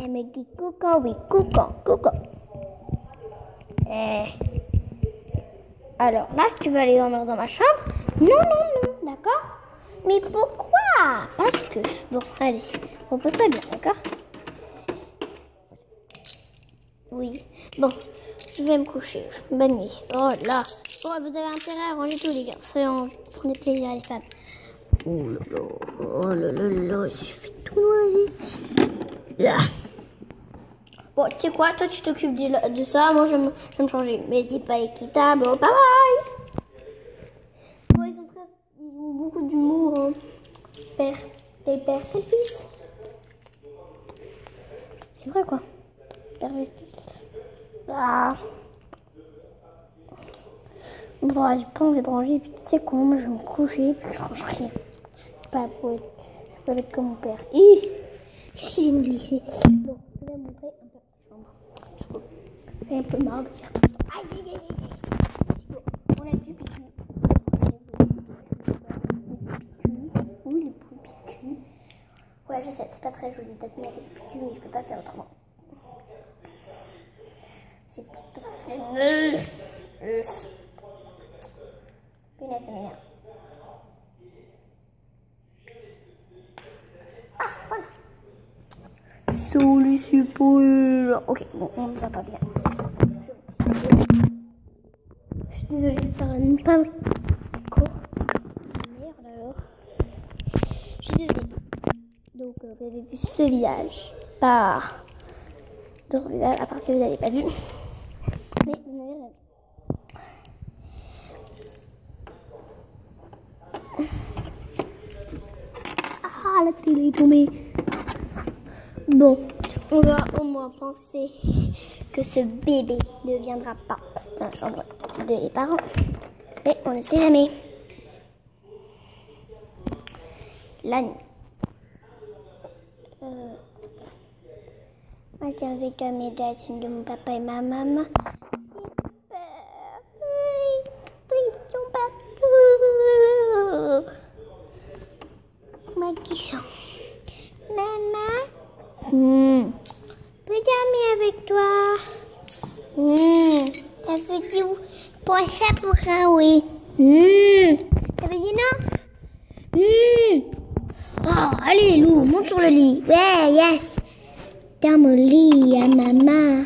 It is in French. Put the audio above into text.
Elle me dit coucou, oui, coucou. Alors là, si tu veux aller dormir dans ma chambre, non, d'accord? Mais pourquoi? Parce que... Bon, allez, repose-toi bien, d'accord? Oui. Bon, je vais me coucher. Bonne nuit. Oh là. Bon, vous avez intérêt à ranger tous les garçons. Prenez plaisir les femmes. Oh là là, je fais tout noyer. Là. Bon, tu sais quoi? Toi, tu t'occupes de ça. Moi, je vais me changer. Mais c'est pas équitable. Oh, bye bye. Bon, ils ont beaucoup d'humour. Hein. Tel père, tel fils. C'est vrai, quoi. Père et fils. Ah. Bon, j'ai pas envie de ranger. Et puis, tu sais quoi? Moi, je vais me coucher. Et puis, je range rien. Je suis pas pour être. Je peux être comme mon père. Qu'est-ce qu'il vient de glisser? Bon, je vais montrer un peu la chambre. J'ai un peu marre de faire tout ça. Aïe. Bon, on a du picu. Oui, les poules picu. Ouais, je sais, c'est pas très joli d'être mis avec du picu, mais je peux pas faire autrement. J'ai plutôt... Punaise, ça m'énerve. Ah, voilà. Salut, super. Ok, bon, on ne va pas bien. Je suis désolée, ça va pas. Quoi? Merde alors. Je suis désolée. Donc, vous avez vu ce visage. Pas d'autres visages, à part si vous n'avez pas vu. Mais vous n'avez rien vu. Ah, la télé est tombée. Bon, on va au moins penser que ce bébé ne viendra pas dans la chambre des parents. Mais on ne sait jamais. La nuit. Moi, j'avais dormi dans la chambre de mon papa et ma maman. Ils sont partout. Moi qui chante. Maman, peux dormir avec toi? Ça veut dire pour ça pour un oui. Ça veut dire non? Oh, allez Lou, monte sur le lit. Ouais, yes. Dans mon lit à maman.